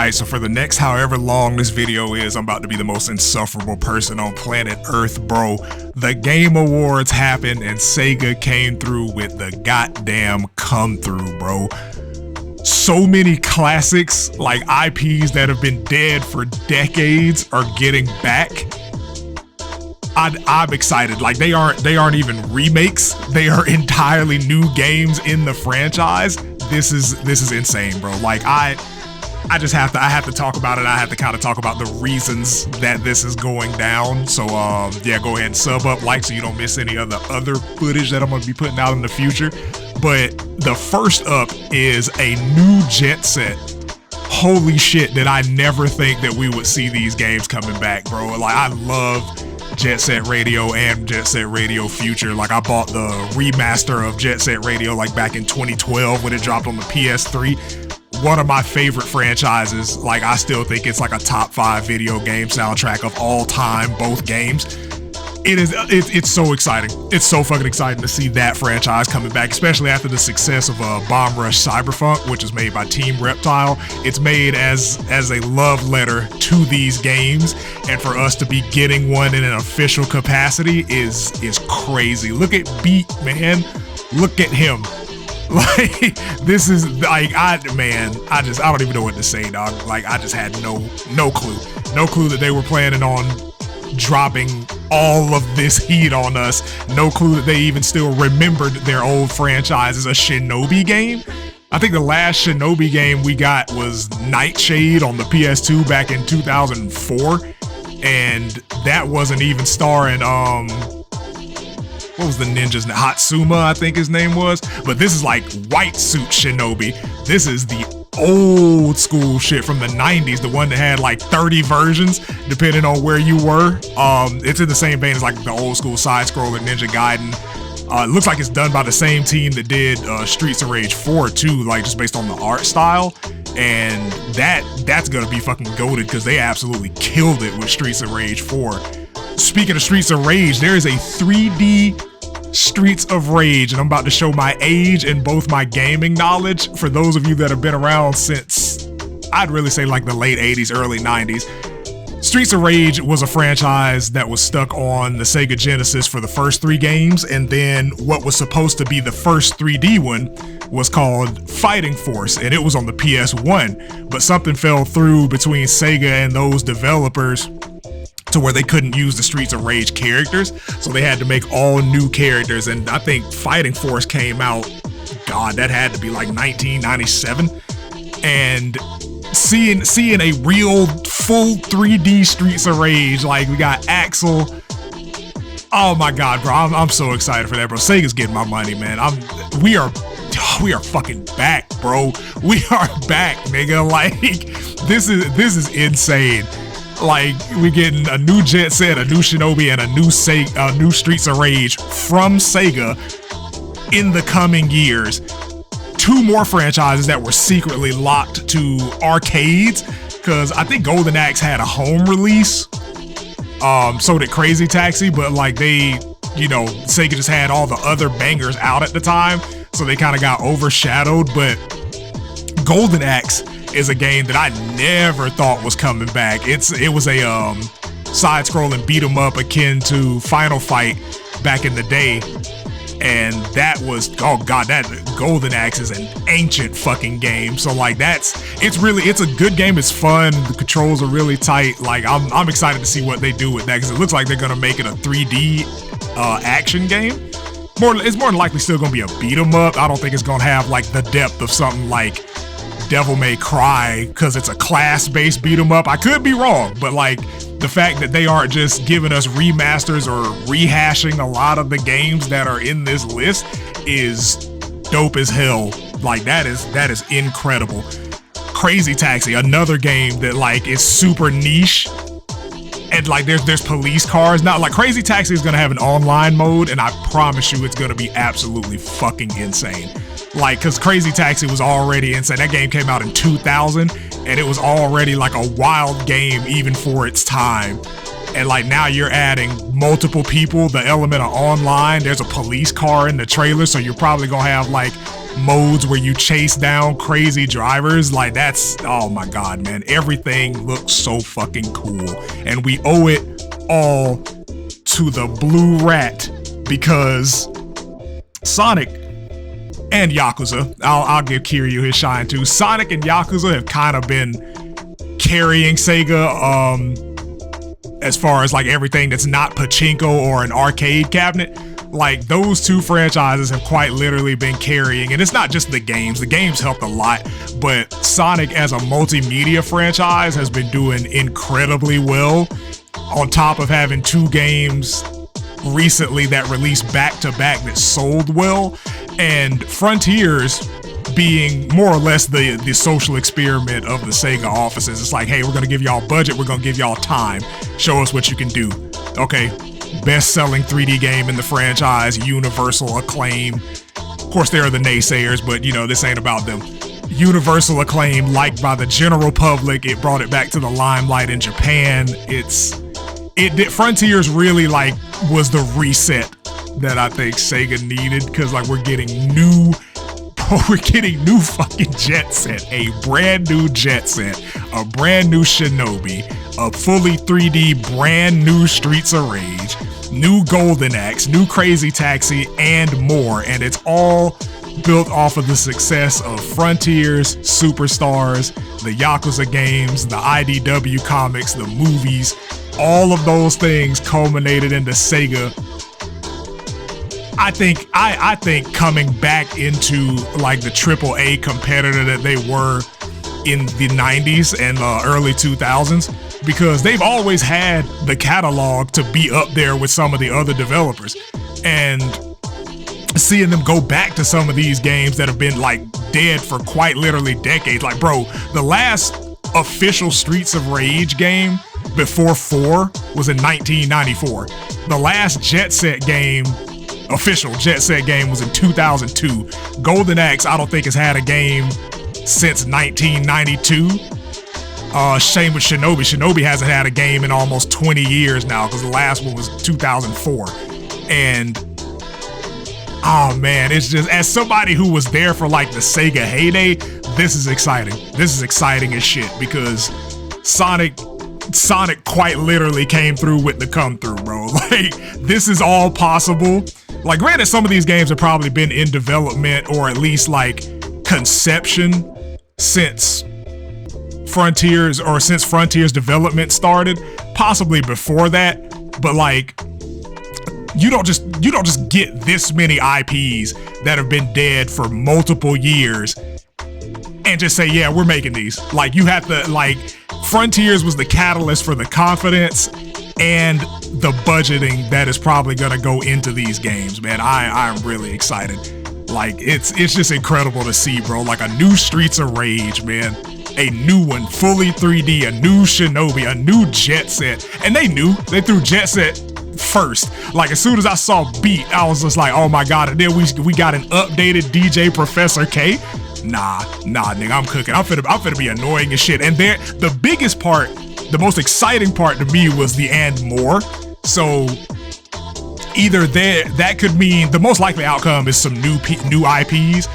Alright, so for the next however long this video is, I'm about to be the most insufferable person on planet Earth, bro. The Game Awards happened and Sega came through with the goddamn come through, bro. So many classics, like IPs that have been dead for decades, are getting back. I'm excited. Like they aren't even remakes. They are entirely new games in the franchise. This is insane, bro. Like I have to talk about it. I have to kind of talk about the reasons that this is going down. So yeah, go ahead and sub up, like, so you don't miss any of the other footage that I'm going to be putting out in the future. But the first up is a new Jet Set. Holy shit, did I never think that we would see these games coming back, bro. Like, I love Jet Set Radio and Jet Set Radio Future. Like, I bought the remaster of Jet Set Radio like back in 2012 when it dropped on the PS3. One of my favorite franchises. Like, I still think it's like a top 5 video game soundtrack of all time, both games. It's so exciting. It's so fucking exciting to see that franchise coming back, especially after the success of Bomb Rush Cyberpunk, which is made by Team Reptile. It's made as a love letter to these games, and for us to be getting one in an official capacity is crazy. Look at Beat, man. Look at him. Like, this is like, I don't even know what to say, dog. Like, I just had no clue that they were planning on dropping all of this heat on us. No clue that they even still remembered their old franchise as a Shinobi game. I think the last Shinobi game we got was Nightshade on the PS2 back in 2004, and that wasn't even starring what was the ninja's name? Hatsuma, I think his name was. But this is like white suit Shinobi. This is the old school shit from the 90s, the one that had like 30 versions depending on where you were. It's in the same vein as like the old school side-scroller Ninja Gaiden. It looks like it's done by the same team that did Streets of Rage 4 too, like just based on the art style. And that's gonna be fucking goated because they absolutely killed it with Streets of Rage 4. Speaking of Streets of Rage, there is a 3D Streets of Rage, and I'm about to show my age and both my gaming knowledge for those of you that have been around since, I'd really say like the late 80s, early 90s. Streets of Rage was a franchise that was stuck on the Sega Genesis for the first 3 games, and then what was supposed to be the first 3D one was called Fighting Force, and it was on the PS1, but something fell through between Sega and those developers to where they couldn't use the Streets of Rage characters, so they had to make all new characters. And I think Fighting Force came out, God, that had to be like 1997. And seeing a real full 3D Streets of Rage, like we got Axel. Oh my God, bro, I'm so excited for that, bro. Sega's getting my money, man. We are fucking back, bro. We are back, nigga. Like, this is insane. Like, we're getting a new Jet Set, a new Shinobi, and a new Streets of Rage from Sega in the coming years. 2 more franchises that were secretly locked to arcades, because I think Golden Axe had a home release. So did Crazy Taxi, but like Sega just had all the other bangers out at the time, so they kind of got overshadowed. But Golden Axe is a game that I never thought was coming back. It was a side-scrolling beat-em-up akin to Final Fight back in the day, and that was, oh God, that Golden Axe is an ancient fucking game. So like it's a good game. It's fun. The controls are really tight. Like I'm excited to see what they do with that, because it looks like they're gonna make it a 3D action game. It's more than likely still gonna be a beat-em-up. I don't think it's gonna have like the depth of something like Devil May Cry, because it's a class-based beat 'em up. I could be wrong, but like the fact that they aren't just giving us remasters or rehashing a lot of the games that are in this list is dope as hell. Like that is incredible. Crazy Taxi, another game that like is super niche, and like there's police cars now. Like Crazy Taxi is gonna have an online mode, and I promise you it's gonna be absolutely fucking insane. Like, cause Crazy Taxi was already insane. That game came out in 2000, and it was already like a wild game even for its time. And like now you're adding multiple people, the element of online. There's a police car in the trailer, so you're probably gonna have like modes where you chase down crazy drivers. Like that's, oh my God, man. Everything looks so fucking cool. And we owe it all to the Blue Rat because Sonic and Yakuza, I'll give Kiryu his shine too. Sonic and Yakuza have kind of been carrying Sega as far as like everything that's not pachinko or an arcade cabinet. Like those two franchises have quite literally been carrying, and it's not just the games helped a lot, but Sonic as a multimedia franchise has been doing incredibly well, on top of having 2 games recently that released back to back that sold well, and Frontiers being more or less the social experiment of the Sega offices. It's like, hey, we're gonna give y'all budget, we're gonna give y'all time, show us what you can do. Okay, best-selling 3D game in the franchise, universal acclaim. Of course, there are the naysayers, but you know, this ain't about them. Universal acclaim, liked by the general public. It brought it back to the limelight in Japan. Frontiers really like was the reset that I think Sega needed, because like we're getting new fucking Jet Set, a brand new Jet Set, a brand new Shinobi, a fully 3D brand new Streets of Rage, new Golden Axe, new Crazy Taxi, and more. And it's all built off of the success of Frontiers, Superstars, the Yakuza games, the IDW comics, the movies. All of those things culminated into Sega. I think coming back into like the AAA competitor that they were in the 90s and early 2000s, because they've always had the catalog to be up there with some of the other developers. And seeing them go back to some of these games that have been like dead for quite literally decades. Like, bro, the last official Streets of Rage game before 4 was in 1994. The last Jet Set game, official Jet Set game, was in 2002. Golden Axe, I don't think has had a game since 1992. Same with Shinobi. Shinobi hasn't had a game in almost 20 years now, because the last one was 2004. And oh man, it's just, as somebody who was there for like the Sega heyday, this is exciting. This is exciting as shit, because Sonic quite literally came through with the come through, bro. Like, this is all possible. Like, granted, some of these games have probably been in development or at least like conception since Frontiers development started, possibly before that, but like you don't just get this many IPs that have been dead for multiple years and just say, yeah, we're making these. Like, you have to, like, Frontiers was the catalyst for the confidence and the budgeting that is probably gonna go into these games, man. I'm really excited. Like, it's just incredible to see, bro. Like, a new Streets of Rage, man. A new one, fully 3D, a new Shinobi, a new Jet Set. And they threw Jet Set first. Like, as soon as I saw Beat, I was just like, oh my God. And then we got an updated DJ Professor K. Nah, nigga, I'm cooking. I'm finna be annoying as shit. And the biggest part, the most exciting part to me was the and more. So either that could mean the most likely outcome is some new IPs.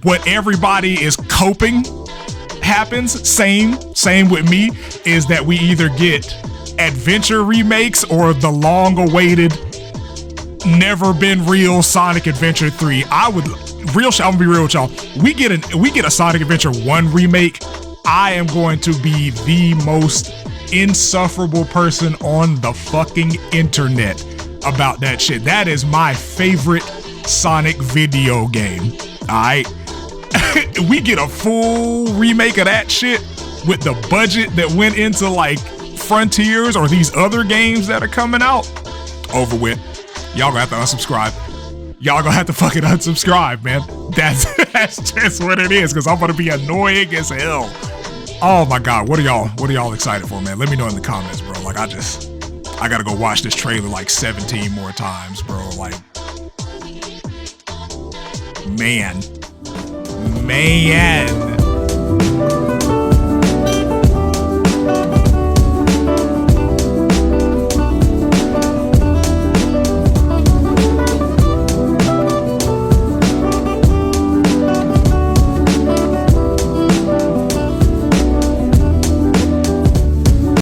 What everybody is coping happens, same with me, is that we either get adventure remakes or the long-awaited, never been real Sonic Adventure 3. I'm gonna be real with y'all. We get a Sonic Adventure 1 remake, I am going to be the most insufferable person on the fucking internet about that shit. That is my favorite Sonic video game. Alright? We get a full remake of that shit with the budget that went into like Frontiers or these other games that are coming out. Over with. Y'all gonna have to unsubscribe. Y'all gonna have to fucking unsubscribe, man. That's just what it is, because I'm gonna be annoying as hell. Oh my God, what are y'all excited for, man? Let me know in the comments, bro. Like, I gotta go watch this trailer like 17 more times, bro. Like, man.